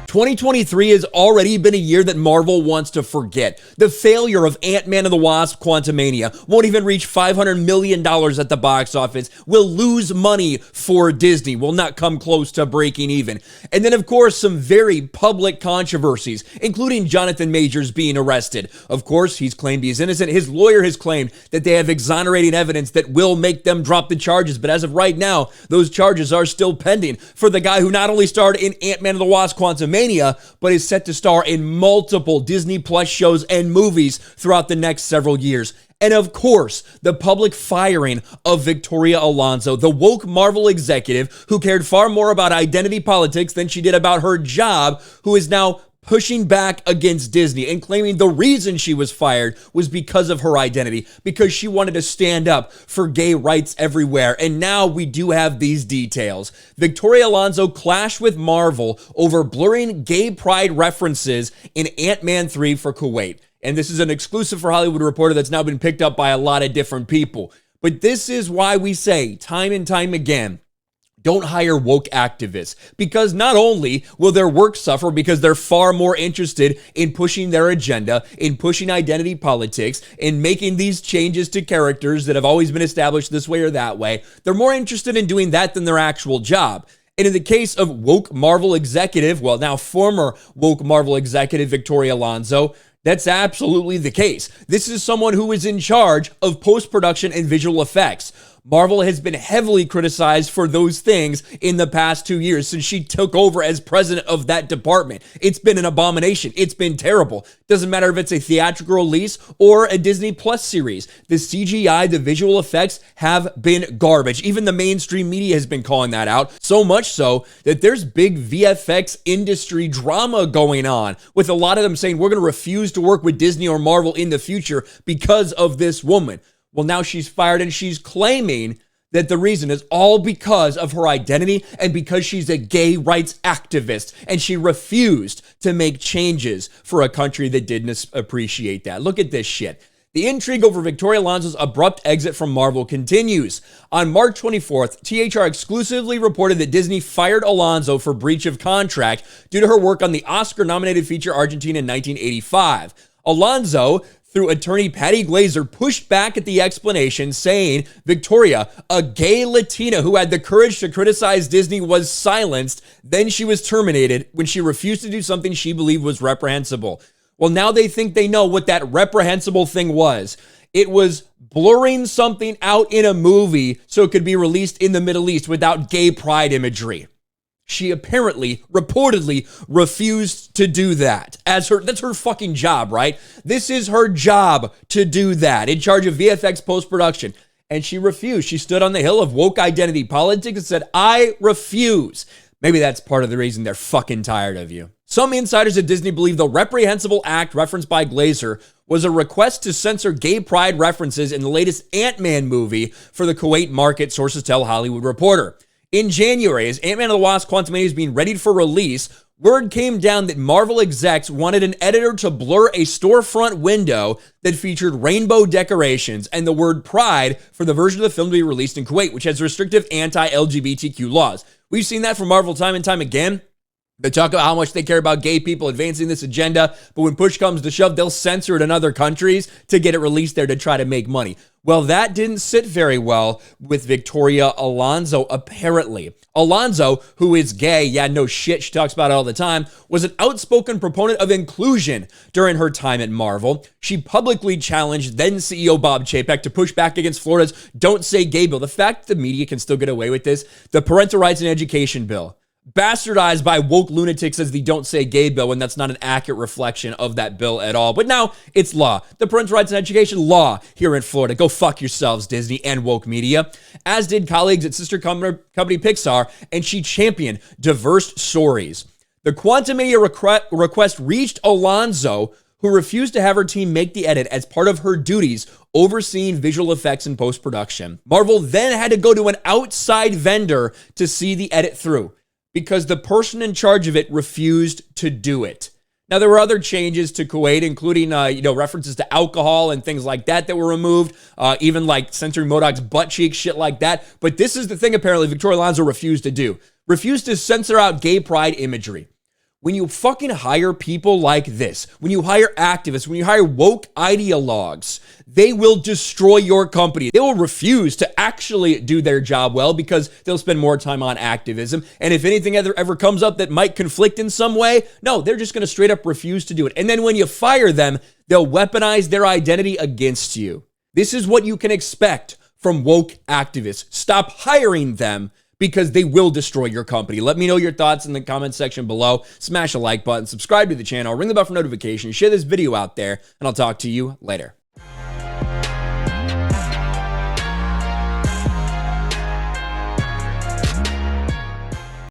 2023 has already been a year that Marvel wants to forget. The failure of Ant-Man and the Wasp: Quantumania won't even reach $500 million at the box office, will lose money for Disney, will not come close to breaking even. And then, of course, some very public controversies, including Jonathan Majors being arrested. Of course, he's claimed he's innocent. His lawyer has claimed that they have exonerating evidence that will make them drop the charges. But as of right now, those charges are still pending for the guy who not only starred in Ant-Man and the Wasp: Quantumania, but is set to star in multiple Disney Plus shows and movies throughout the next several years. And of course, the public firing of Victoria Alonso, the woke Marvel executive who cared far more about identity politics than she did about her job, who is now pushing back against Disney and claiming the reason she was fired was because of her identity, because she wanted to stand up for gay rights everywhere. And now we do have these details. Victoria Alonso clashed with Marvel over blurring gay pride references in Ant-Man 3 for Kuwait. And this is an exclusive for Hollywood Reporter that's now been picked up by a lot of different people. But this is why we say time and time again, don't hire woke activists, because not only will their work suffer because they're far more interested in pushing their agenda, in pushing identity politics, in making these changes to characters that have always been established this way or that way. They're more interested in doing that than their actual job. And in the case of woke Marvel executive, well, now former woke Marvel executive Victoria Alonso, that's absolutely the case. This is someone who is in charge of post-production and visual effects. Marvel has been heavily criticized for those things in the past 2 years since she took over as president of that department. It's been an abomination. It's been terrible. Doesn't matter if it's a theatrical release or a Disney Plus series. The CGI, the visual effects have been garbage. Even the mainstream media has been calling that out. So much so that there's big VFX industry drama going on with a lot of them saying we're going to refuse to work with Disney or Marvel in the future because of this woman. Well, now she's fired and she's claiming that the reason is all because of her identity and because she's a gay rights activist and she refused to make changes for a country that didn't appreciate that. Look at this shit. The intrigue over Victoria Alonso's abrupt exit from Marvel continues. On March 24th, THR exclusively reported that Disney fired Alonso for breach of contract due to her work on the Oscar-nominated feature Argentina in 1985. Alonso, through attorney Patty Glazer, pushed back at the explanation, saying Victoria, a gay Latina who had the courage to criticize Disney, was silenced. Then she was terminated when she refused to do something she believed was reprehensible. Well, now they think they know what that reprehensible thing was. It was blurring something out in a movie so it could be released in the Middle East without gay pride imagery. She apparently, reportedly, refused to do that. That's her fucking job, right? This is her job to do that, in charge of VFX post-production. And she refused. She stood on the hill of woke identity politics and said, I refuse. Maybe that's part of the reason they're fucking tired of you. Some insiders at Disney believe the reprehensible act referenced by Glazer was a request to censor gay pride references in the latest Ant-Man movie for the Kuwait market, sources tell Hollywood Reporter. In January, as Ant-Man and the Wasp: Quantumania is being readied for release, word came down that Marvel execs wanted an editor to blur a storefront window that featured rainbow decorations and the word pride for the version of the film to be released in Kuwait, which has restrictive anti-LGBTQ laws. We've seen that from Marvel time and time again. They talk about how much they care about gay people advancing this agenda, but when push comes to shove, they'll censor it in other countries to get it released there to try to make money. Well, that didn't sit very well with Victoria Alonso, apparently. Alonso, who is gay, yeah, no shit, she talks about it all the time, was an outspoken proponent of inclusion during her time at Marvel. She publicly challenged then CEO Bob Chapek to push back against Florida's Don't Say Gay bill. The fact the media can still get away with this, the Parental Rights and Education bill, bastardized by woke lunatics as the Don't Say Gay bill, when that's not an accurate reflection of that bill at all. But now it's law. The Parental Rights and Education law here in Florida. Go fuck yourselves, Disney and woke media. As did colleagues at sister company Pixar, and she championed diverse stories. The Quantumania request reached Alonso, who refused to have her team make the edit as part of her duties overseeing visual effects and post-production. Marvel then had to go to an outside vendor to see the edit through, because the person in charge of it refused to do it. Now, there were other changes to Kuwait, including, references to alcohol and things like that were removed, even like censoring MODOK's butt cheeks, shit like that. But this is the thing apparently Victoria Alonso refused to do. Refused to censor out gay pride imagery. When you fucking hire people like this, when you hire activists, when you hire woke ideologues, they will destroy your company. They will refuse to actually do their job well because they'll spend more time on activism. And if anything ever comes up that might conflict in some way, no, they're just going to straight up refuse to do it. And then when you fire them, they'll weaponize their identity against you. This is what you can expect from woke activists. Stop hiring them, because they will destroy your company. Let me know your thoughts in the comment section below. Smash a like button, subscribe to the channel, ring the bell for notifications, share this video out there, and I'll talk to you later.